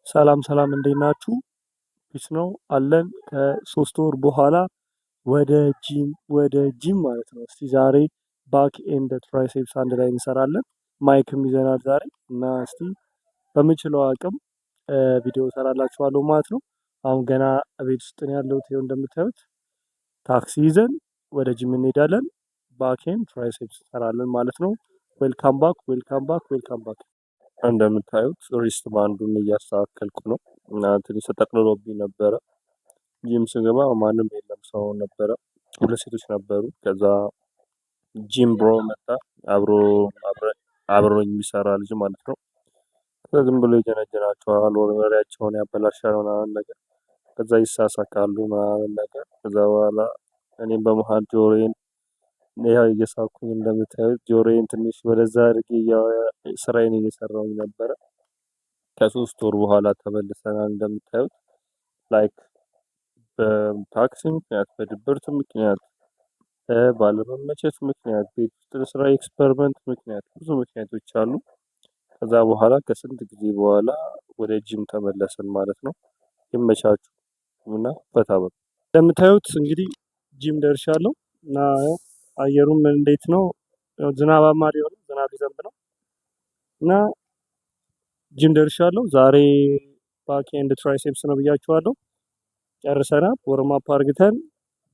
ሰላም ሰላም እንዴት ናችሁ? ፒስ ነው አለን። ከሶስት ወር በኋላ ወደ ጂም ማለት ነው። እስቲ ዛሬ ባክ ኤንድ ትራይሴፕስ አንድ ላይ እንሰራለን። ማይክም ይዘናል ዛሬ እና እስቲ በምችለው አቅም ቪዲዮ እሰራላችኋለሁ ማለት ነው። አሁን ገና ቤት ውስጥ ነው ያለሁት። ይኸው እንደምታዩት ታክሲ ይዘን ወደ ጂም እንሄዳለን። ባክ ኤንድ ትራይሴፕስ እንሰራለን ማለት ነው። ዌልካም ባክ ዌልካም ባክ ዌልካም ባክ። እንደምታዩት ሪስት ባንዱን እያስተካከልኩ ነው እና ትንሽ ተጠቅልሎብኝ ነበረ። ጂም ስገባ ማንም የለም፣ ሰው ነበረ። ሁለት ሴቶች ነበሩ። ከዛ ጂም ብሮ መጣ፣ አብሮኝ የሚሰራ ልጅ ማለት ነው። ከዛ ዝም ብሎ ይጀነጅናቸዋል፣ ወሬያቸውን ያበላሻል ምናምን ነገር። ከዛ ይሳሳቃሉ ምናምን ነገር። ከዛ በኋላ እኔም በመሀል ጆሮዬን ያው እየሳኩኝ እንደምታዩት ጆሮዬን ትንሽ ወደዛ አድርጌ ስራዬን እየሰራሁኝ ነበረ። ከሶስት ወር በኋላ ተመልሰናል። እንደምታዩት ላይክ በታክሲ ምክንያት፣ በድብርት ምክንያት፣ ባለመመቸት ምክንያት፣ ቤት ውስጥ ስራ ኤክስፐሪመንት ምክንያት፣ ብዙ ምክንያቶች አሉ። ከዛ በኋላ ከስንት ጊዜ በኋላ ወደ ጂም ተመለስን ማለት ነው። ይመቻችሁ እና ፈታ በሉ። እንደምታዩት እንግዲህ ጂም ደርሻለሁ እና አየሩም እንዴት ነው? ዝናባማ ሊሆን ዝናብ ሊዘንብ ነው እና ጂም ደርሻለሁ። ዛሬ ባክ ኤንድ ትራይሴፕስ ነው ብያችኋለሁ። ጨርሰናል። ወርም አፕ አድርገን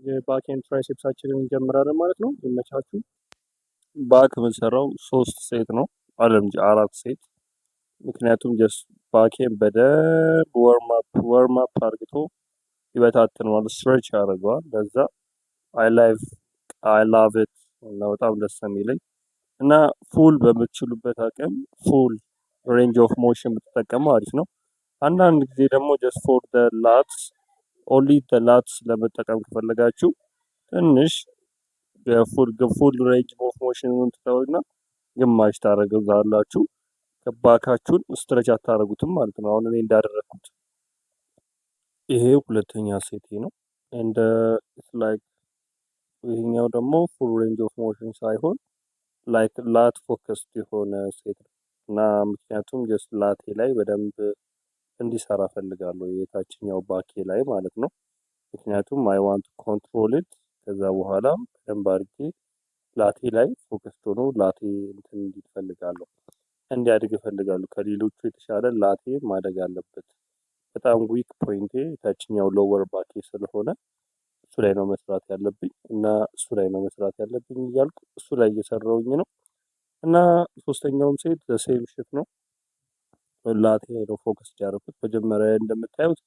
የባክ ኤንድ ትራይሴፕሳችንን እንጀምራለን ማለት ነው። ይመቻችሁ። ባክ የምንሰራው 3 ሴት ነው አለም እንጂ 4 ሴት። ምክንያቱም ጀስት ባኬን በደንብ ወርም አፕ አድርግቶ ይበታትነዋል፣ ስትሬች ያደርገዋል። ለዛ አይ ላቭ ኢት እና በጣም ደስ የሚለኝ እና ፉል በምትችሉበት አቅም ፉል ሬንጅ ኦፍ ሞሽን ብትጠቀሙ አሪፍ ነው። አንዳንድ ጊዜ ደግሞ ጀስት ፎር ደ ላትስ ኦንሊ ደ ላትስ ለመጠቀም ከፈለጋችሁ ትንሽ ፉል ሬንጅ ኦፍ ሞሽንን ትተውና ግማሽ ታደርጉታላችሁ። ባካችሁን ስትሬች አታደርጉትም ማለት ነው። አሁን እኔ እንዳደረግኩት ይሄ ሁለተኛ ሴቴ ነው። እንደ ላይክ ይሄኛው ደግሞ ፉል ሬንጅ ኦፍ ሞሽን ሳይሆን ላይክ ላት ፎከስድ የሆነ ሴት ነው እና ምክንያቱም ጀስት ላቴ ላይ በደንብ እንዲሰራ ፈልጋለሁ፣ የታችኛው ባኬ ላይ ማለት ነው። ምክንያቱም አይ ዋንት ኮንትሮል ኢት። ከዛ በኋላ በደንብ አድርጌ ላቴ ላይ ፎከስድ ሆኖ ላቴ እንትን እንዲል ፈልጋለሁ፣ እንዲያድግ እፈልጋለሁ። ከሌሎቹ የተሻለ ላቴ ማደግ አለበት። በጣም ዊክ ፖይንቴ የታችኛው ሎወር ባኬ ስለሆነ እሱ ላይ ነው መስራት ያለብኝ እና እሱ ላይ ነው መስራት ያለብኝ እያልኩ እሱ ላይ እየሰራውኝ ነው። እና ሶስተኛውም ሴት ሴም ሽት ነው። ላቴ ላይ ነው ፎከስ ያደረኩት። መጀመሪያ እንደምታዩት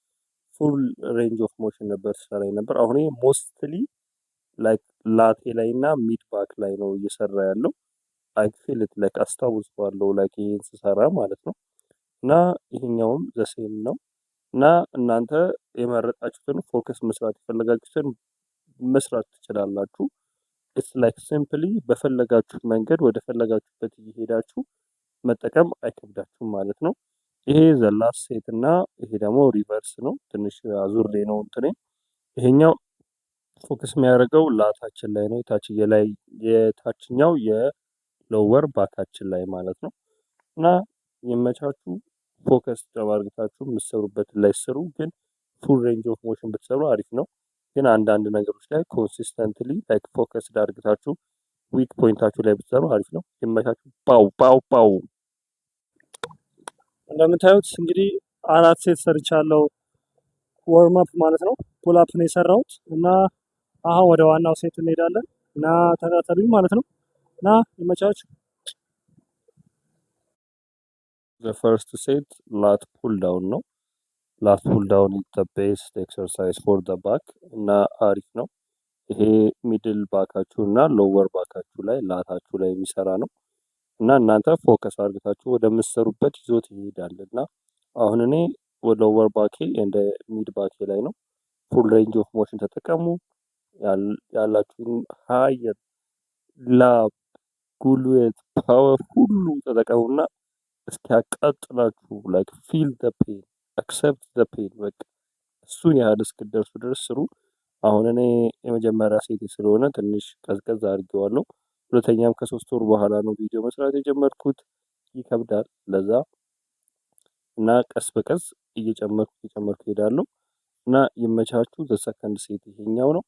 ፉል ሬንጅ ኦፍ ሞሽን ነበር ሰራ ነበር። አሁን ሞስትሊ ላይክ ላቴ ላይ እና ሚድ ባክ ላይ ነው እየሰራ ያለው። አይ ፊል ኢት ላይክ አስታውሰዋለሁ ላይክ ይሄን ስሰራ ማለት ነው። እና ይሄኛውም ዘሴም ነው እና እናንተ የመረጣችሁትን ፎከስ መስራት የፈለጋችሁትን መስራት ትችላላችሁ። ኢትስ ላይክ ሲምፕሊ በፈለጋችሁት መንገድ ወደ ፈለጋችሁበት እየሄዳችሁ መጠቀም አይከብዳችሁም ማለት ነው። ይሄ ዘላስ ሴት እና ይሄ ደግሞ ሪቨርስ ነው። ትንሽ አዙሬ ነው እንትኔ። ይሄኛው ፎከስ የሚያደርገው ላታችን ላይ ነው፣ የታችኛው የሎወር ባካችን ላይ ማለት ነው። እና የመቻችሁ ፎከስ ተባርግታችሁ የምትሰሩበት ላይ ስሩ፣ ግን ፉል ሬንጅ ኦፍ ሞሽን ብትሰሩ አሪፍ ነው። ግን አንዳንድ ነገሮች ላይ ኮንሲስተንትሊ ላይክ ፎከስ አድርጋችሁ ዊክ ፖይንታችሁ ላይ ብትሰሩ አሪፍ ነው። የመቻችሁ ፓው ፓው ፓው። እንደምታዩት እንግዲህ 4 ሴት ሰርቻለሁ፣ ወርም አፕ ማለት ነው። ፑል አፕ ነው የሰራሁት እና አሁን ወደ ዋናው ሴት እንሄዳለን እና ተከታተሉኝ ማለት ነው። እና ይመቻችሁ። ፈርስት ሴት ላት ፑል ዳውን ነው። ላት ፑል ዳውን ኢዝ ዘ ቤስት ኤክሰርሳይዝ ፎር ዘ ባክ እና አሪፍ ነው። ይሄ ሚድል ባካችሁ እና ሎወር ባካችሁ ላይ ላታችሁ ላይ የሚሰራ ነው እና እናንተ ፎከስ አድርጋችሁ ወደምትሰሩበት ይዞት ይሄዳል። እና አሁን እኔ ወደ ሎወር ባኬ እንደ ሚድ ባኬ ላይ ነው። ፉል ሬንጅ ኦፍ ሞሽን ተጠቀሙ። ያላችሁን ሀየር ላብ፣ ጉልበት፣ ፓወር ሁሉ ተጠቀሙና እስኪያቃጥላችሁ ላይክ ፊል ዘ ፔን አክሰፕት ዘ ፔን በቃ እሱን ያህል እስክደርሱ ድረስ ስሩ። አሁን እኔ የመጀመሪያ ሴቴ ስለሆነ ትንሽ ቀዝቀዝ አድርጌዋለሁ። ሁለተኛም ከ3 ወር በኋላ ነው ቪዲዮ መስራት የጀመርኩት። ይከብዳል። ለዛ እና ቀስ በቀስ እየጨመርኩ እሄዳለሁ እና ይመቻችሁ። ዘ ሰከንድ ሴት ይሄኛው ነው።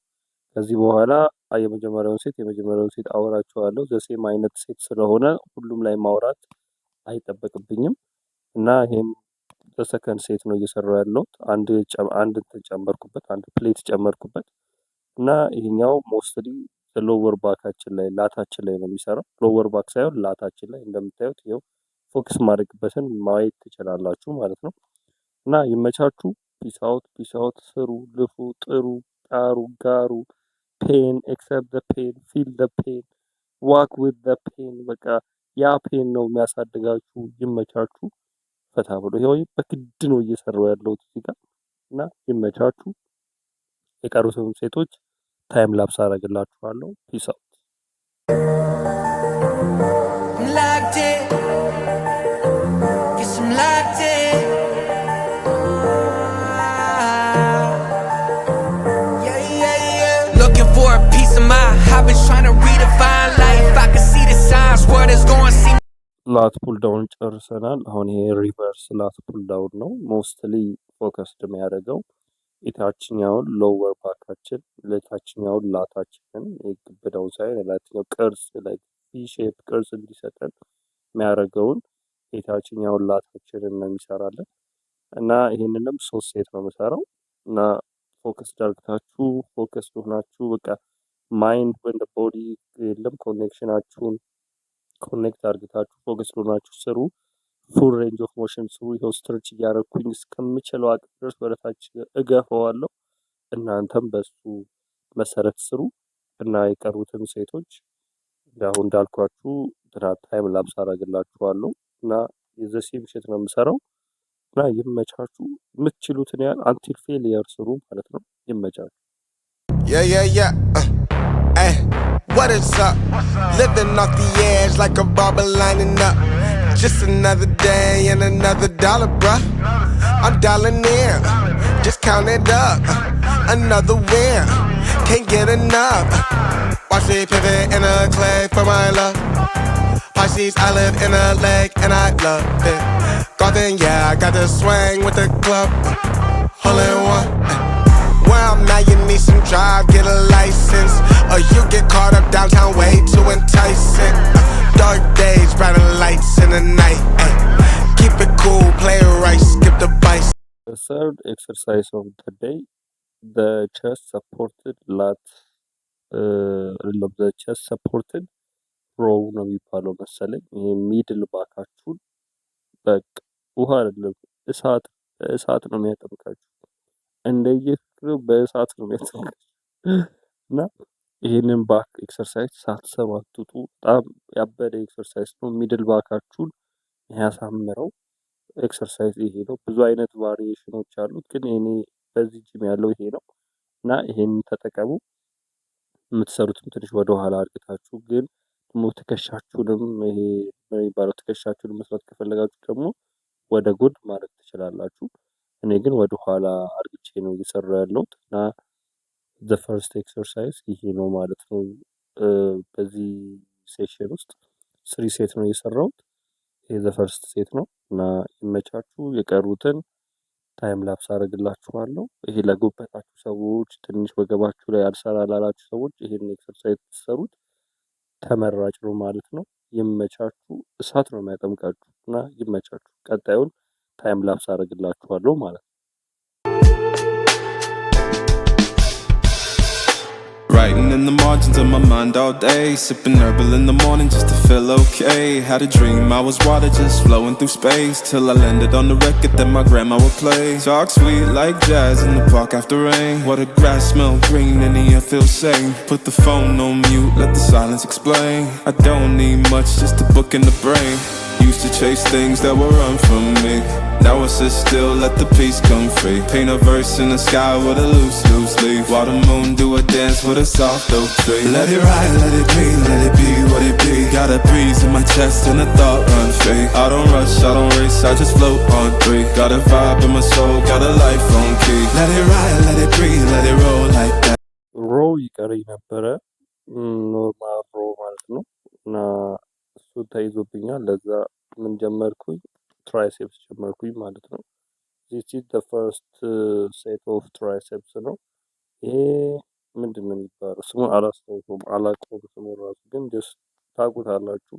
ከዚህ በኋላ የመጀመሪያውን ሴት አወራችኋለሁ። ዘሴም አይነት ሴት ስለሆነ ሁሉም ላይ ማውራት አይጠበቅብኝም እና ይሄም በሰከንድ ሴት ነው እየሰራሁ ያለሁት። አንድ እንትን ጨመርኩበት፣ አንድ ፕሌት ጨመርኩበት እና ይሄኛው ሞስትሊ ሎወር ባካችን ላይ ላታችን ላይ ነው የሚሰራው። ሎወር ባክ ሳይሆን ላታችን ላይ እንደምታዩት ይኸው ፎክስ ማድረግበትን ማየት ትችላላችሁ ማለት ነው። እና ይመቻችሁ። ፒስ አውት። ስሩ፣ ልፉ፣ ጥሩ፣ ጣሩ፣ ጋሩ። ፔን ኤክሰፕት ዘ ፔን ፊል ዘ ፔን ዋክ ዊዝ ዘ ፔን። በቃ ያ ፔን ነው የሚያሳድጋችሁ። ይመቻችሁ። ፈታ ብሎ ይኸው በግድ ነው እየሰራሁ ያለሁት እዚህ ጋር እና ይመቻችሁ። የቀሩትን ሴቶች ታይም ላፕስ አደርግላችኋለሁ። ፒስ አውት። Looking for a piece of mind. I've been trying to redefine life. I can see the signs. Word is going to see. ላት ፑል ዳውን ጨርሰናል። አሁን ይሄ ሪቨርስ ላት ፑል ዳውን ነው። ሞስትሊ ፎከስድ የሚያደርገው የታችኛውን ሎወር ባካችን ለታችኛውን ላታችንን የግብዳውን ሳይሆን የላትኛው ቅርጽ ላይ ሼፕ ቅርጽ እንዲሰጠን የሚያደርገውን የታችኛውን ላታችንን ነው የሚሰራለን እና ይህንንም 3 ሴት ነው የምሰራው እና ፎከስ ዳርግታችሁ ፎከስ ሆናችሁ በቃ ማይንድ ወንድ ቦዲ የለም ኮኔክሽናችሁን ኮኔክት አድርግታችሁ ፎከስ ሆናችሁ ስሩ። ፉል ሬንጅ ኦፍ ሞሽን ስሩ። ይኸው ስትሬች እያደረኩኝ እስከምችለው አቅም ድረስ ወደታች እገፈዋለሁ። እናንተም በሱ መሰረት ስሩ እና የቀሩትን ሴቶች ያው እንዳልኳችሁ ታይም ላፕስ አደርግላችኋለሁ እና የዘሴም ሼት ነው የምሰራው እና ይመቻችሁ። የምትችሉትን ያህል አንቲል ፌሊየር ስሩ ማለት ነው። ይመቻችሁ። What is up? Living off the edge like a barber lining up. Just another day and another dollar, bruh. I'm dialing in, just count it up. Another win, can't get enough. Watch me pivot in a clay for my love. Pisces, I live in a lake and I love it. Garden, yeah, I got the swing with the club. Hole in one. Where I'm now, you need some drive, get a license. Or you get caught up downtown way too enticing. Dark days, brighter lights in the night. Ay. Keep it cool, play it right, skip the bites. The third exercise of the day, the chest supported lat, the chest supported row ነው የሚባለው መሰለኝ። ይሄ ሚድል ባካችሁን በቃ ውሃ አይደለም እሳት ነው የሚያጠምቃችሁ። እንደየፍቅሩ በእሳት ነው የሚያጠምቃችሁ እና ይህንን ባክ ኤክሰርሳይዝ ሳትሰሩ አትውጡ። በጣም ያበደ ኤክሰርሳይዝ ነው። ሚድል ባካችሁን ያሳምረው ኤክሰርሳይዝ ይሄ ነው። ብዙ አይነት ቫሪዬሽኖች አሉት፣ ግን እኔ በዚህ ጂም ያለው ይሄ ነው እና ይሄንን ተጠቀሙ። የምትሰሩትም ትንሽ ወደኋላ አድርጋችሁ ግን ደግሞ ትከሻችሁንም ይሄ የሚባለው ትከሻችሁን መስራት ከፈለጋችሁ ደግሞ ወደ ጎን ማድረግ ትችላላችሁ። እኔ ግን ወደ ኋላ አርግቼ ነው እየሰራሁ ያለሁት እና ዘ ፈርስት ኤክሰርሳይዝ ይሄ ነው ማለት ነው። በዚህ ሴሽን ውስጥ 3 ሴት ነው የሰራሁት። ይሄ ዘ ፈርስት ሴት ነው እና ይመቻችሁ። የቀሩትን ታይም ላፕስ አደርግላችኋለሁ። ይሄ ለጉበታችሁ ሰዎች፣ ትንሽ ወገባችሁ ላይ አልሰራ ላላችሁ ሰዎች ይሄን ኤክሰርሳይዝ ትሰሩት ተመራጭ ነው ማለት ነው። ይመቻችሁ። እሳት ነው የሚያጠምቃችሁ እና ይመቻችሁ። ቀጣዩን ታይም ላፕስ አደርግላችኋለሁ ማለት ነው። Writing in the margins of my mind all day, sipping herbal in the morning just to feel okay. Had a dream I was water just flowing through space, till I landed on the record that my grandma would play. Talk sweet like jazz in the park after rain. What the grass smell green and the air feels sane. Put the phone on mute, let the silence explain. I don't need much, just a book in the brain. Used to chase things that were run from me. Now I sit still, let the peace come free. Paint a verse in the sky with a loose leaf. While the moon do a dance with a soft oak tree. Let it ride, let it be what it be. Got a breeze in my chest and a thought run free. I don't rush, I don't race, I just float on 3. Got a vibe in my soul, got a life on key. Let it ride, let it breathe, let it roll like that. ሮው ይቀረኝ ነበረ፣ ኖርማል ሮው ማለት ነው እና እሱ ተይዞብኛል። ለዛ ምን ጀመርኩኝ ትራይሴፕስ ጀመርኩኝ ማለት ነው። ዚስ ኢዝ ዘ ፈርስት ሴት ኦፍ ትራይሴፕስ ነው። ይሄ ምንድን ነው የሚባለው? ስሙን አላውቀውም ስሙን ራሱ ግን ጀስት ታውቁታላችሁ።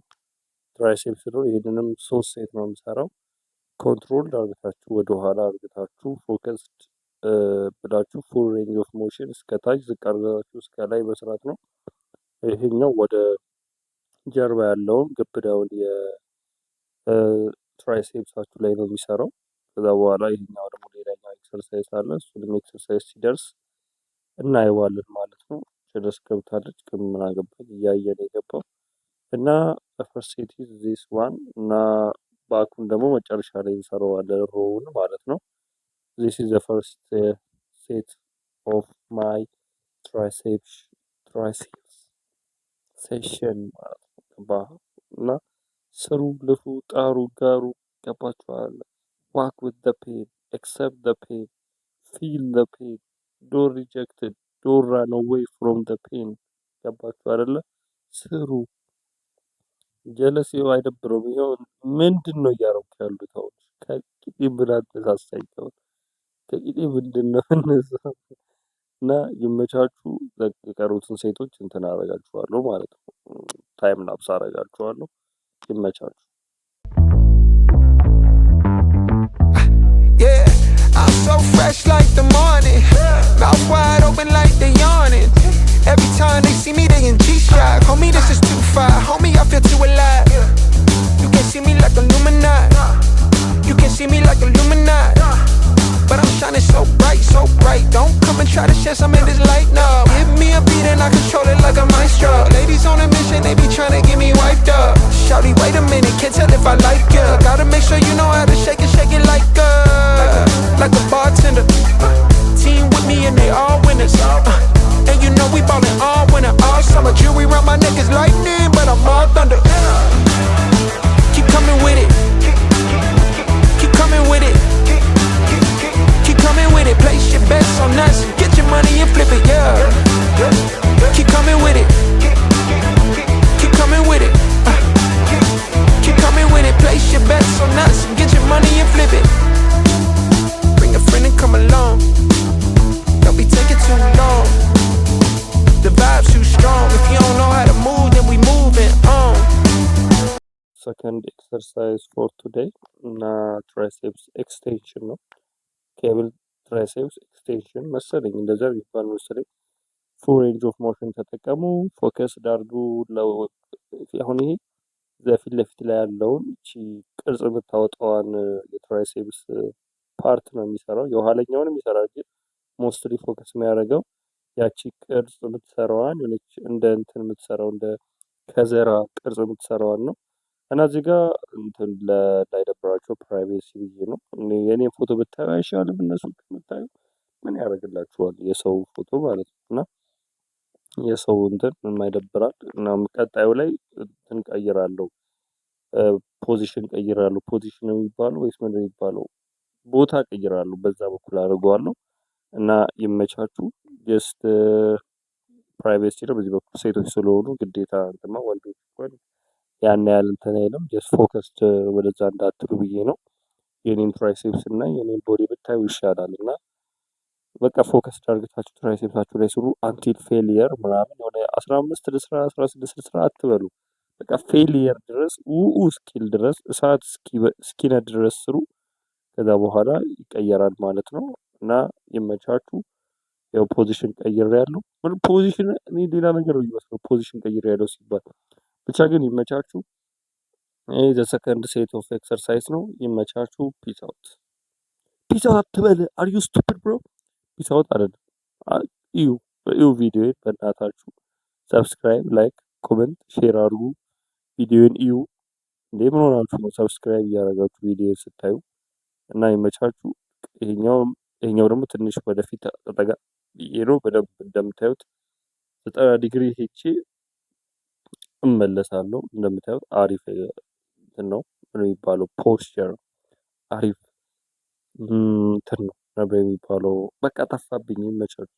ትራይሴፕስ ነው። ይሄንንም 3 ሴት ነው የምሰራው። ኮንትሮል አርግታችሁ ወደኋላ አርግታችሁ ፎከስድ ብላችሁ ፉል ሬንጅ ኦፍ ሞሽን እስከታች ዝቅ አርጋችሁ እስከ ላይ መስራት ነው። ይሄኛው ወደ ጀርባ ያለውን ግብዳውን የትራይሴፕሳችሁ ላይ ነው የሚሰራው። ከዛ በኋላ ይሄኛው ደግሞ ሌላኛው ኤክሰርሳይዝ አለ። እሱንም ኤክሰርሳይዝ ሲደርስ እናየዋለን ማለት ነው። ድረስ ገብታለች ግን ምን አገባኝ እያየን የገባው እና ፈርስት ሴት ኢዝ ዚስ ዋን እና ባኩን ደግሞ መጨረሻ ላይ እንሰራዋለን ሮውን ማለት ነው። ዚስ ኢዝ ዘ ፈርስት ሴት ኦፍ ማይ ትራይሴፕስ ሴሽን ማለት ነው። እና ስሩ፣ ልፉ፣ ጣሩ፣ ጋሩ ገባችኋል። ዋክ ዊዝ ዘ ፔን accept the pain, feel the pain, don't reject it, don't run away from the pain። ገባችሁ አይደለ? ስሩ። ጀለስ ይኸው አይደብረውም። ይኸው ምንድን ነው እያደረኩ ያሉት አሁን? ከቂጤ ምን አነሳሳኝ? ከቂጤ ምንድን ነው እነዛው? እና ይመቻችሁ። የቀሩትን ሴቶች እንትን አደርጋችኋለሁ ማለት ነው። ታይም ላፕስ አደርጋችኋለሁ። ይመቻችሁ። I'm so fresh like the morning, mouth wide open like they yawning. Every time they see me, they in G-Shock. Homie, this is too far. Homie, I feel too alive. You can see me like Illuminati. You can see me like Illuminati. But I'm shining so bright. Don't come and try to share some of this light now. Give me a beat and I control it like a maestro. Ladies on a mission, they be trying to get me wiped up. Shawty, wait a minute, can't tell if I like ya. Gotta make sure you know how to shake it like a bartender. Team with me and they all winners. And you know we ballin' all winter, all summer. Jewelry around my neck is lightning, but I'm all thunder. Keep coming with it. Keep coming with it. Keep coming with it. Place your bets on us. Get your money and flip it, yeah. Keep coming with it. Keep coming with it. Keep coming with it. Place your bets on us. Get your money and flip it. Bring a friend and come along. Don't be taking too long. The vibe's too strong. If you don't know how to move, then we moving on. Second exercise for today እና ትራይሴፕስ ኤክስቴንሽን ነው። ኬብል ትራይሴፕስ ኤክስቴንሽን መሰለኝ እንደዛ ቢባል መሰለኝ። ፉል ሬንጅ ኦፍ ሞሽን ተጠቀሙ። ፎከስ ዳርጉ። አሁን ይሄ ፊት ለፊት ላይ ያለውን እቺ ቅርጽ የምታወጣዋን የትራይሴፕስ ፓርት ነው የሚሰራው። የኋለኛውን የሚሰራው ግን ሞስትሊ ፎከስ የሚያደርገው ያቺ ቅርጽ የምትሰራዋን የሆነች እንደ እንትን የምትሰራው እንደ ከዘራ ቅርጽ የምትሰራዋን ነው። እና እዚህ ጋር እንትን ላይደብራቸው ፕራይቬሲ ብዬ ነው። የኔን ፎቶ ብታዩ አይሻልም? እነሱ ብታዩ ምን ያደርግላችኋል? የሰው ፎቶ ማለት ነው። እና የሰው እንትን የማይደብራል። እና ቀጣዩ ላይ እንትን ቀይራለሁ፣ ፖዚሽን ቀይራለሁ። ፖዚሽን የሚባለው ወይስ ምንድን የሚባለው? ቦታ ቀይራለሁ። በዛ በኩል አድርገዋለሁ። እና ይመቻችሁ። ጀስት ፕራይቬሲ ነው። በዚህ በኩል ሴቶች ስለሆኑ ግዴታ እንትማ ወንዶች እንኳን ያን ያህል እንትን አይልም። ጀስት ፎከስድ ወደዛ እንዳትሉ ብዬ ነው። የኔን ትራይሴፕስ እና የኔን ቦዲ ብታዩ ይሻላል። እና በቃ ፎከስድ አድርጋችሁ ትራይሴፕሳችሁ ላይ ስሩ። አንቲል ፌሊየር ምናምን የሆነ 15 ልስራ 16 ልስራ አትበሉ። በቃ ፌሊየር ድረስ እስኪል ድረስ እሳት እስኪነድ ድረስ ስሩ። ከዛ በኋላ ይቀየራል ማለት ነው። እና ይመቻችሁ። ያው ፖዚሽን ቀይሬያለሁ። ፖዚሽን እኔ ሌላ ነገር ነው የሚመስለው ፖዚሽን ቀይሬያለሁ ሲባል ብቻ ግን ይመቻችሁ። ይሄ ዘ ሰከንድ ሴት ኦፍ ኤክሰርሳይዝ ነው። ይመቻችሁ። ፒስ አውት። ፒስ አውት ትበል። አር ዩ ስቱፒድ ብሮ? ፒስ አውት አይደለም። እዩ ቪዲዮን በእናታችሁ ሰብስክራይብ፣ ላይክ፣ ኮሜንት፣ ሼር አድርጉ። ቪዲዮን እዩ። እንዴ ምን ሆናችሁ ነው ሰብስክራይብ እያደረጋችሁ ቪዲዮን ስታዩ? እና ይመቻችሁ። ይሄኛው ደግሞ ትንሽ ወደፊት ተጠጋ ብዬ ነው። በደንብ እንደምታዩት 90 ዲግሪ ሄቼ እመለሳለሁ። እንደምታዩት አሪፍ እንትን ነው የሚባለው ፖስቸር አሪፍ እንትን ነው ነበር የሚባለው። በቃ ጠፋብኝ። ይመቻችሁ።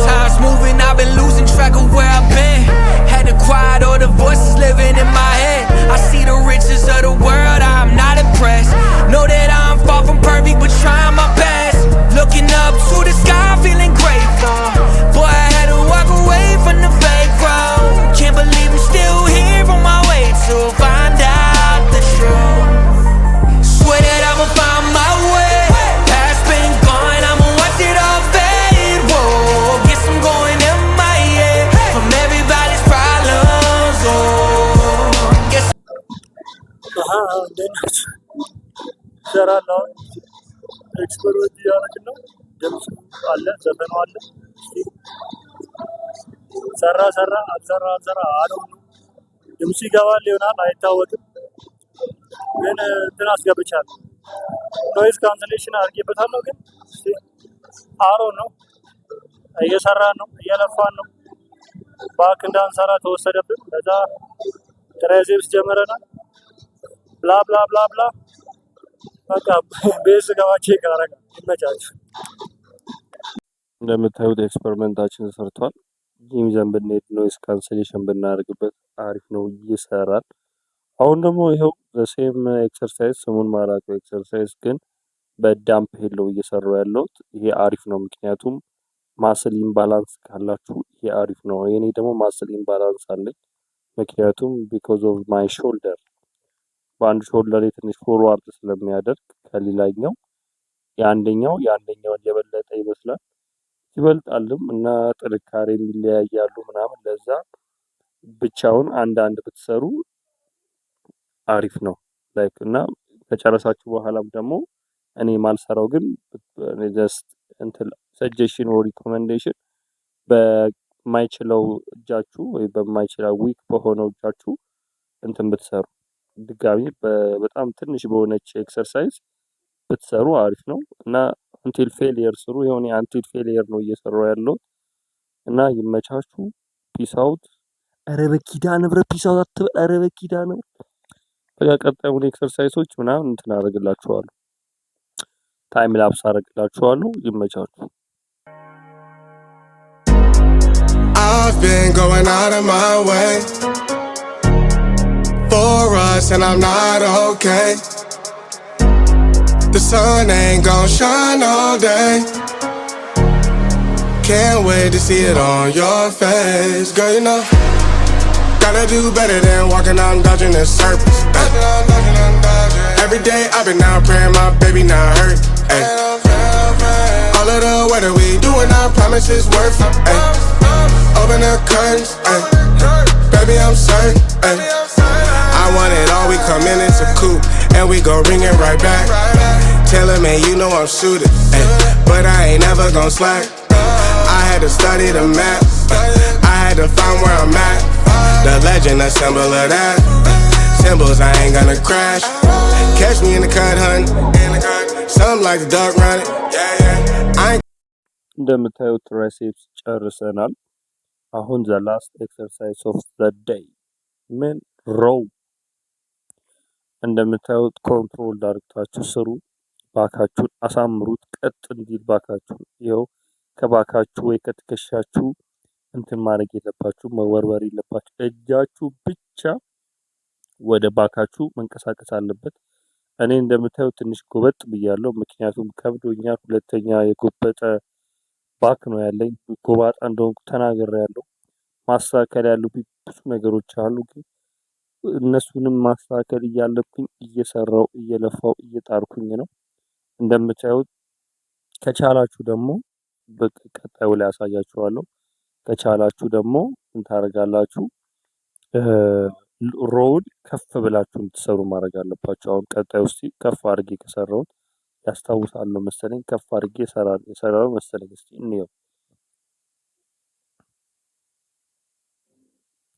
Time's moving, I've been losing track of where I've been. Had to quiet all the voices living in my head. I see the riches of the world, I'm impressed. Know that I'm far from perfect, but trying my best. Looking up to the sky, feeling grateful. Boy, I had to walk away from the fake road. Can't believe I'm still here on my way to find out the truth. Swear that I'ma find my way. Past been gone, I'ma watch it all fade. Whoa, guess I'm going MIA from everybody's problems. Oh, guess እሰራለሁ። ኤክስፐሪመንት እያደረግን ነው። ድምፁ አለ፣ ዘፈኑ አለ። ሰራ አልሰራ አለው ነው። ድምፁ ይገባል ይሆናል አይታወቅም፣ ግን እንትን አስገብቻለሁ። ኖይዝ ካንስሌሽን አድርጌበታለሁ። ግን አሮ ነው። እየሰራን ነው፣ እየለፋን ነው። ባክ እንዳንሰራ ተወሰደብን። ከዛ ትራይዜብስ ጀመረናል። ብላ ብላ ብላ ብላ በቃ ቤዝ ገባቼ ጋረጋ ይመቻችሁ። እንደምታዩት ኤክስፐሪመንታችን ተሰርቷል። ጂም ይዘን ብንሄድ ኖይስ ካንስሌሽን ብናደርግበት አሪፍ ነው፣ ይሰራል። አሁን ደግሞ ይኸው ዘሴም ኤክሰርሳይዝ ስሙን ማላውቀው ኤክሰርሳይዝ ግን በዳምፕ ሄለው እየሰሩ ያለሁት ይሄ አሪፍ ነው። ምክንያቱም ማስል ኢምባላንስ ካላችሁ ይሄ አሪፍ ነው። የኔ ደግሞ ማስል ኢምባላንስ አለኝ። ምክንያቱም ቢኮዝ ኦፍ ማይ ሾልደር በአንድ ሾልደር ትንሽ ፎርዋርድ ስለሚያደርግ ከሌላኛው የአንደኛውን የበለጠ ይመስላል ይበልጣልም እና ጥንካሬም ይለያያሉ ምናምን። ለዛ ብቻውን አንዳንድ ብትሰሩ አሪፍ ነው ላይክ እና ከጨረሳችሁ በኋላም ደግሞ እኔ ማልሰራው ግን ጀስት እንትን ሰጀሽን ኦር ሪኮመንዴሽን በማይችለው እጃችሁ ወይ በማይችለው ዊክ በሆነው እጃችሁ እንትን ብትሰሩ ድጋሚ በጣም ትንሽ በሆነች ኤክሰርሳይዝ ብትሰሩ አሪፍ ነው እና አንቲል ፌሊየር ስሩ። የሆነ አንቲል ፌሊየር ነው እየሰራው ያለው እና ይመቻችሁ። ፒስ አውት። ኧረ በኪዳነ ምህረት ፒስ አውት አትበል። ኧረ በኪዳነ ምህረት በቃ ቀጣዩን ኤክሰርሳይሶች ምናምን እንትን አደርግላችኋለሁ፣ ታይም ላፕስ አደርግላችኋለሁ። ይመቻችሁ። I've been going out of my way for us, and I'm not okay. The sun ain't gon' shine all day. Can't wait to see it on your face. Girl, you know, gotta do better than walking out and dodging the surface. Every day I've been out praying my baby not hurt. Ay. All of the weather we doing, I promise it's worth it. Ay. Open the curtains, ay. Baby I'm certain. Ay. I want it all, we come in, it's a coupe, and we gon' bring it right back. Tell him, man, you know I'm suited, ay. But I ain't never gon' slack. I had to study the map, I had to find where I'm at. The legend, a symbol of that. Symbols, I ain't gonna crash. Catch me in the cut, hun. Something like the duck running. I ain't እንደምታዩት ትራይሴፕስ ጨርሰናል። አሁን ዘ ላስት ኤክሰርሳይዝ ኦፍ ዘ ዴይ ምን ሮው። እንደምታዩት ኮንትሮል ዳርግታችሁ ስሩ። ባካችሁን አሳምሩት፣ ቀጥ እንዲል ባካችሁ። ይኸው ከባካችሁ ወይ ከትከሻችሁ እንትን ማድረግ የለባችሁ፣ መወርወር የለባችሁ። እጃችሁ ብቻ ወደ ባካችሁ መንቀሳቀስ አለበት። እኔ እንደምታዩት ትንሽ ጎበጥ ብያለሁ፣ ምክንያቱም ከብዶኛል። ሁለተኛ የጎበጠ ባክ ነው ያለኝ። ጎባጣ እንደሆንኩ ተናግሬያለሁ። ማስተካከል ያሉብኝ ብዙ ነገሮች አሉ፣ ግን እነሱንም ማስተካከል እያለብኝ እየሰራው እየለፋው እየጣርኩኝ ነው። እንደምታዩት ከቻላችሁ ደግሞ በቀጣዩ ላይ ያሳያችኋለሁ። ከቻላችሁ ደግሞ ምን ታደርጋላችሁ? ሮውን ከፍ ብላችሁ እንድትሰሩ ማድረግ አለባችሁ። አሁን ቀጣዩ እስቲ ከፍ አድርጌ ከሰራሁት ያስታውሳለሁ መሰለኝ። ከፍ አድርጌ የሰራው መሰለኝ። እስቲ እንየው።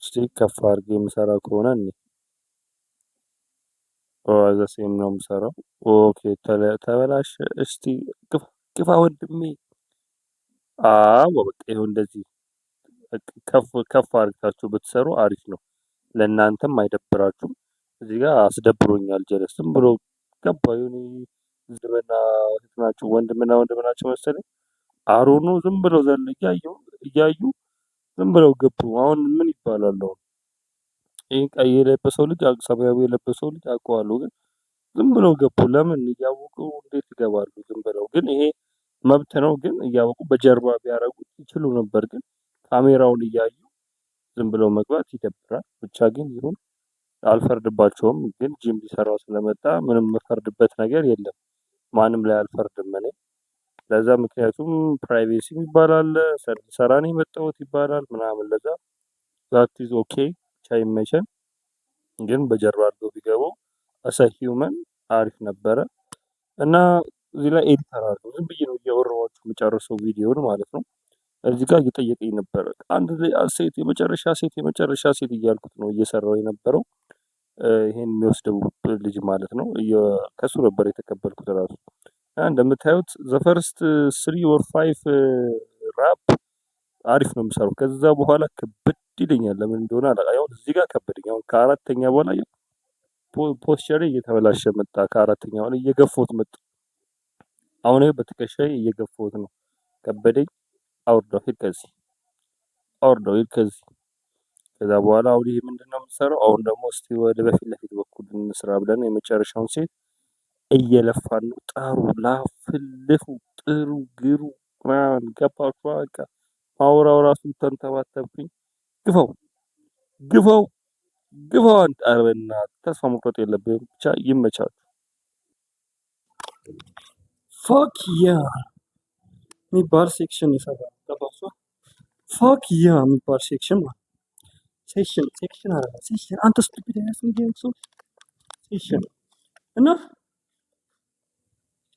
እስቲ ከፍ አድርጌ የምሰራ ከሆነ እኔ ዘሴም ነው የምሰራው። ኦኬ ተበላሸ። እስቲ ግፋ ወንድሜ። አዎ በቃ ይኸው እንደዚህ ከፍ አድርጋችሁ ብትሰሩ አሪፍ ነው። ለእናንተም አይደብራችሁም። እዚህ ጋር አስደብሮኛል። ጀለስ ዝም ብሎ ገባ። የሆነ ወንድምና ወንድም ናቸው መሰለኝ። አሮኑ ዝም ብለው እያዩ ዝም ብለው ገቡ። አሁን ምን ይባላል? አሁን ይህ ቀይ የለበሰው ልጅ ሰማያዊ የለበሰው ልጅ አውቀዋለሁ፣ ግን ዝም ብለው ገቡ። ለምን እያወቁ እንዴት ይገባሉ? ዝም ብለው ግን ይሄ መብት ነው። ግን እያወቁ በጀርባ ቢያደርጉት ይችሉ ነበር። ግን ካሜራውን እያዩ ዝም ብለው መግባት ይደብራል። ብቻ ግን ይሁን አልፈርድባቸውም። ግን ጂም ሊሰራው ስለመጣ ምንም የምፈርድበት ነገር የለም። ማንም ላይ አልፈርድም እኔ ለዛ። ምክንያቱም ፕራይቬሲ ይባላል፣ ልሰራ ነው የመጣሁት ይባላል ምናምን። ለዛ ዛት ኢዝ ኦኬ። ብቻ ይመቸን። ግን በጀርባ አድርገው ቢገቡ አሰ ሂውመን አሪፍ ነበረ። እና እዚህ ላይ ኤዲተር አድርገው ዝም ብዬ ነው እያወራኋችሁ የምጨርሰው ቪዲዮን ማለት ነው። እዚህ ጋር እየጠየቀኝ ነበረ አንድ ሴት የመጨረሻ ሴት እያልኩት ነው እየሰራው የነበረው። ይሄን የሚወስደው ልጅ ማለት ነው። ከሱ ነበር የተቀበልኩት ራሱ። እንደምታዩት ዘፈርስት 3 or 5 ራፕ አሪፍ ነው የምሰራው። ከዛ በኋላ ከበድ ይለኛል። ለምን እንደሆነ አላውቅም። አሁን እዚህ ጋር ከበደኝ። አሁን ከአራተኛ በኋላ ፖስቸሬ እየተበላሸ መጣ። ከአራተኛ በኋላ እየገፋሁት መጣ። አሁን በትከሻዬ እየገፋሁት ነው። ከበደኝ። አውርደው ሂድ ከዚህ፣ አውርደው ሂድ ከዚህ። ከዛ በኋላ አሁን ይሄ ምንድነው የምንሰራው? አሁን ደግሞ እስቲ ወደ በፊት ለፊት በኩል እንስራ ብለን የመጨረሻውን ሴት እየለፋን ነው። ጣሩ፣ ላፍልፉ፣ ጥሩ ግሩ ምናምን ገባችሁ? በቃ ማውራው ራሱ ተንተባተብኩኝ። ግፋው ግፋው ግፋው። ኧረ በእናትህ ተስፋ መቁረጥ የለብህም። ብቻ ይመቻችሁ። ፋክ ያ የሚባል ሴክሽን ይሰራል። ገባችሁ? ፋክ ያ የሚባል ሴክሽን ማለት ሴክሽን አለ። ሴክሽን አንተ ስቱፒድ አይነት ሰው ሴክሽን እና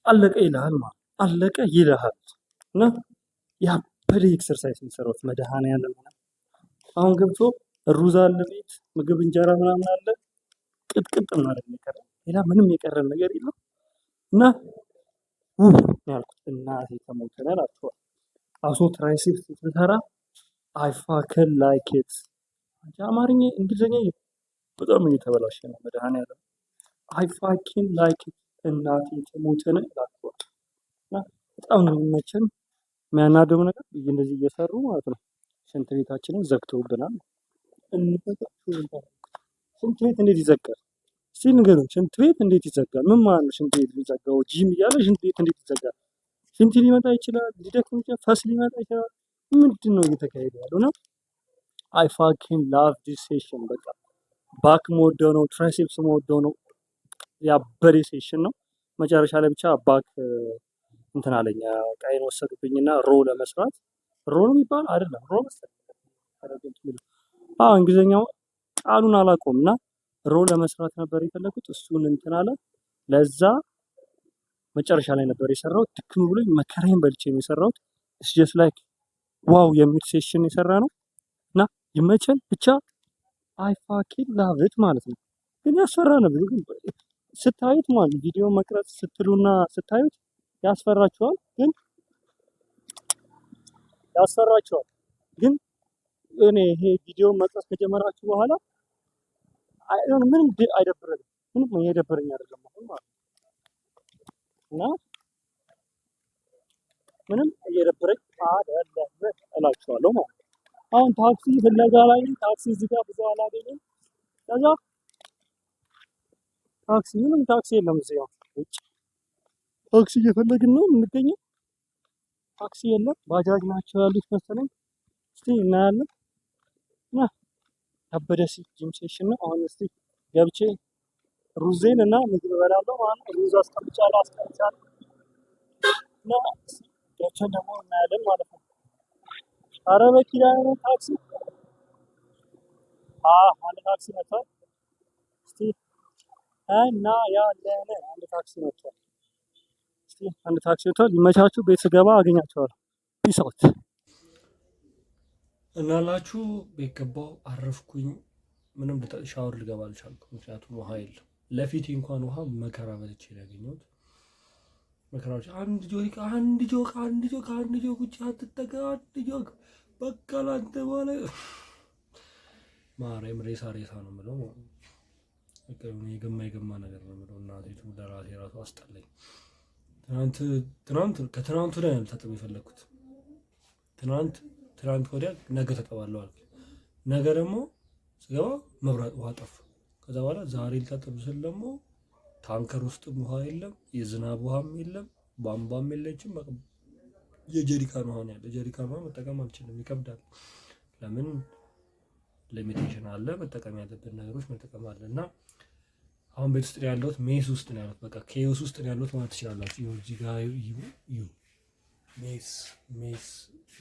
አለቀ ይልሃል ማለት አለቀ ይልሃል። እና ያበደ ኤክሰርሳይዝ የሚሰራው መድኃኒዓለም አሁን ገብቶ ሩዝ አለ ቤት ምግብ እንጀራ ምናምን አለ ቅጥቅጥ ማለት ነው የቀረ ሌላ ምንም የቀረ ነገር የለም። እና ያልኩት እናቴ ተሞተነ አላችኋል። አሶ ትራይሴፕስ ስትሰራ አይ ፋክን ላይክ ኢት። አማርኛ እንግሊዝኛ በጣም እየተበላሸ ነው መድኃኒዓለም። አይ ፋክን ላይክ ኢት እናቴ ተሞተነ አላችኋል። እና በጣም ነው የሚመቸን። የሚያናደው ነገር እንደዚህ እየሰሩ ማለት ነው ሽንት ቤታችንን ዘግተውብናል። ሽንት ቤት እንዴት ይዘጋል? እስቲ ንገሩኝ። ሽንት ቤት እንዴት ይዘጋል? ምን ማለት ነው ሽንት ቤት የሚዘጋው? ጂም እያለ ሽንት ቤት እንዴት ይዘጋል? ሽንት ሊመጣ ይችላል፣ ሊደክም ይችላል፣ ፈስ ሊመጣ ይችላል። ምንድን ነው እየተካሄደ ያለው? እና አይ ፋኪንግ ላቭ ዲስ ሴሽን። በቃ ባክ መወደው ነው፣ ትራይሴፕስ መወደው ነው። ያበደ ሴሽን ነው። መጨረሻ ላይ ብቻ ባክ እንትን አለኝ ቃይን ወሰዱብኝና ሮ ለመስራት ሮ ነው የሚባል አይደለም ሮ መሰለኝ። እንግሊዝኛው ቃሉን አላውቀውም። እና ሮ ለመስራት ነበር የፈለኩት። እሱን እንትን አለ። ለዛ መጨረሻ ላይ ነበር የሰራሁት። ድክም ብሎኝ መከራዬን በልቼ ነው የሰራሁት። ኢትስ ጀስት ላይክ ዋው የሚል ሴሽን የሰራ ነው። እና ይመቸን ብቻ። አይ ፋኪንግ ላቭ ኢት ማለት ነው። ግን ያስፈራ ነበር ስታዩት ማለት ቪዲዮ መቅረጽ ስትሉና ስታዩት ያስፈራችኋል። ግን እኔ ይሄ ቪዲዮ መቅረጽ ከጀመራችሁ በኋላ ምንም አይደብረኝም። ምንም እየደበረኝ አይደለም አሁን ማለት ነው። እና ምንም እየደበረኝ አይደለም እላችኋለሁ ማለት ነው። አሁን ታክሲ ፍለጋ ላይ ታክሲ እዚህ ጋር ብዙ አላገኝም። ከዛ ምንም ታክሲ የለም እዚህ ጋር ውጭ ታክሲ እየፈለግን ነው የምንገኘው። ታክሲ የለም። ባጃጅ ናቸው ያሉት መሰለኝ። እስቲ እናያለን። እና ከበደ ጂም ሴሽን ነው። አሁን እስቲ ገብቼ ሩዜን እና ምግብ እበላለሁ ማለት ነው። ሩዝ አስቀምጫለሁ። እና ገብቼን ደግሞ እናያለን ማለት ነው። ኧረ በኪራይ ነው ታክሲ። አንድ ታክሲ መጥቷል። እስቲ እና ያለን አንድ ታክሲ መጥቷል። እስቲ አንድ ታክሲ መጥቷል። ይመቻችሁ። ቤት ስገባ አገኛቸዋለሁ። ፒስ አውት። እናላችሁ ቤት ገባሁ፣ አረፍኩኝ። ምንም ሻወር ልገባ አልቻልኩም፣ ምክንያቱም ውሃ የለም። ለፊቴ እንኳን ውሃ መከራ በልቼ ነው ያገኘሁት። መከራዎች አንድ ጆክ ውጭ አትጠጋ፣ አንድ ጆክ በቃ ላንተ በኋላ ማርያም ሬሳ ነው የምለው። የገማ ነገር ነው የምለው። እናቴቱ ለራሴ ራሱ አስጠላኝ። ከትናንት ወዲያ ነው ልታጠብ የፈለግኩት። ትናንት ወዲያ ነገ ተጠባለሁ አልኩ። ነገ ደግሞ ስገባ መብራት ውሃ ጠፋ። ከዛ በኋላ ዛሬ ልታጠብ ስል ደግሞ ታንከር ውስጥም ውሃ የለም፣ የዝናብ ውሃም የለም፣ ቧንቧም የለችም። በቃ የጀሪካን ውሃ ነው ያለ። ጀሪካን ውሃ መጠቀም አልችልም፣ ይከብዳል። ለምን ሊሚቴሽን አለ። መጠቀም ያለብን ነገሮች መጠቀም አለ እና አሁን ቤት ውስጥ ያለሁት ሜስ ውስጥ ነው ያለሁት። በቃ ኬዮስ ውስጥ ነው ያለሁት ማለት ትችላላችሁ። ይኸው እዚህ ጋር ዩ ሜስ ሜስ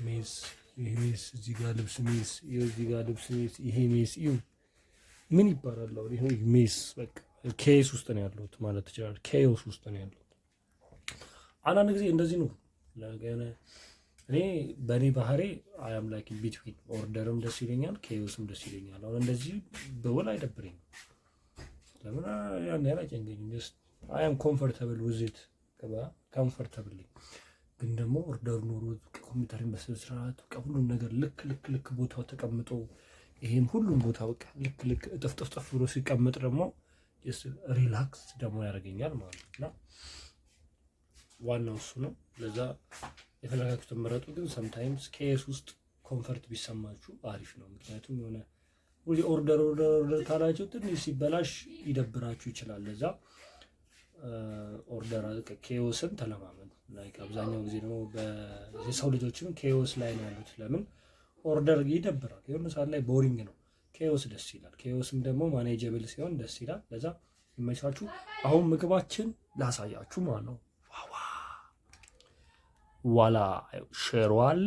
ሜስ፣ ይሄ ሜስ፣ እዚህ ጋር ልብስ ሜስ፣ ይኸው እዚህ ጋር ልብስ ሜስ፣ ይሄ ሜስ ዩ ምን ይባላል? አሁን ይሄ ሜስ በቃ ኬዮስ ውስጥ ነው ያለሁት ማለት ትችላላችሁ። ኬዮስ ውስጥ ነው ያለሁት። አንዳንድ ጊዜ እንደዚህ ነው ለገና እኔ በእኔ ባህሪ አያም ላይክ ቢትዊን ኦርደርም ደስ ይለኛል፣ ኬዮስም ደስ ይለኛል። አሁን እንደዚህ በወል አይደብረኝም። ለምን ያን ያህል አይጨንቀኝም። ጀስት አይ አም ኮምፎርታብል ዊዝ ኢት ኮምፎርታብል። ግን ደግሞ ኦርደር ኖሮ ኮምፒውተርን በስነ ስርዓት ሁሉም ነገር ልክ ቦታው ተቀምጦ ይሄም ሁሉም ቦታ በቃ ልክ እጥፍ ብሎ ሲቀመጥ ደግሞ ጀስት ሪላክስ ደግሞ ያደርገኛል ማለት ነው። ዋናው እሱ ነው። ለዛ የፈለጋችሁትን ምረጡ። ግን ሰምታይምስ ኬስ ውስጥ ኮምፈርት ቢሰማችሁ አሪፍ ነው። ምክንያቱም የሆነ ሁሌ ኦርደር ካላችሁ ትንሽ ሲበላሽ ይደብራችሁ ይችላል። ለዛ ኦርደር ኬዮስን ተለማመዱ። ላይክ አብዛኛው ጊዜ ደግሞ የሰው ልጆችም ኬዮስ ላይ ነው ያሉት። ለምን ኦርደር ይደብራል፣ የሆነ ሰዓት ላይ ቦሪንግ ነው። ኬዮስ ደስ ይላል። ኬዮስም ደግሞ ማኔጀብል ሲሆን ደስ ይላል። ለዛ ይመቻችሁ። አሁን ምግባችን ላሳያችሁ ማለት ነው። ዋላ ሽሮ አለ፣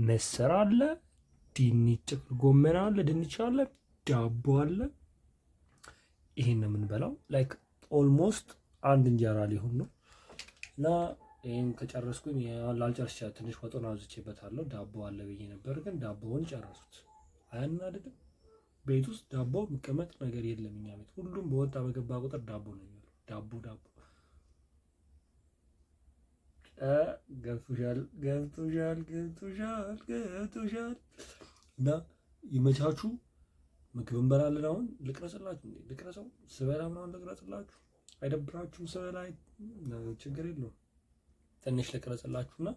ምስር አለ፣ ድንች ጎመን አለ፣ ድንች አለ፣ ዳቦ አለ። ይሄን ነው የምንበላው። ላይክ ኦልሞስት አንድ እንጀራ ሊሆን ነው እና ይሄን ከጨረስኩኝ ላልጨርስ ይችላል። ትንሽ ወጡን አብዝቼበታለሁ። ዳቦ አለ ብዬ ነበር፣ ግን ዳቦውን ጨረሱት። አያናድድም? ቤት ውስጥ ዳቦ የሚቀመጥ ነገር የለም። እኛ ቤት ሁሉም በወጣ በገባ ቁጥር ዳቦ ነው የሚለው። ዳቦ ገብቶሻል እና ይመቻችሁ። ምግብ እንበላለን። አሁን ልቅረጽላችሁ እንዴ? ልቅረጸው ስበላ ምናምን ልቅረጽላችሁ። አይደብራችሁም? ስበላ ችግር የለውም። ትንሽ ልቅረጽላችሁና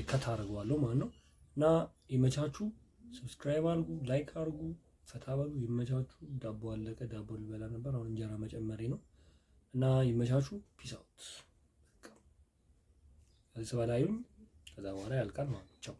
ከታ አድርገዋለሁ ማለት ነው። እና ይመቻችሁ። ሰብስክራይብ አድርጉ፣ ላይክ አድርጉ፣ ፈታ በሉ። ይመቻችሁ። ዳቦ አለቀ። ዳቦ ልበላ ነበር፣ አሁን እንጀራ መጨመሬ ነው። እና ይመቻችሁ። ፒስ አውት። ከዚህ በላይም ከዛ በኋላ ያልቃል ማለት ነው። ቻው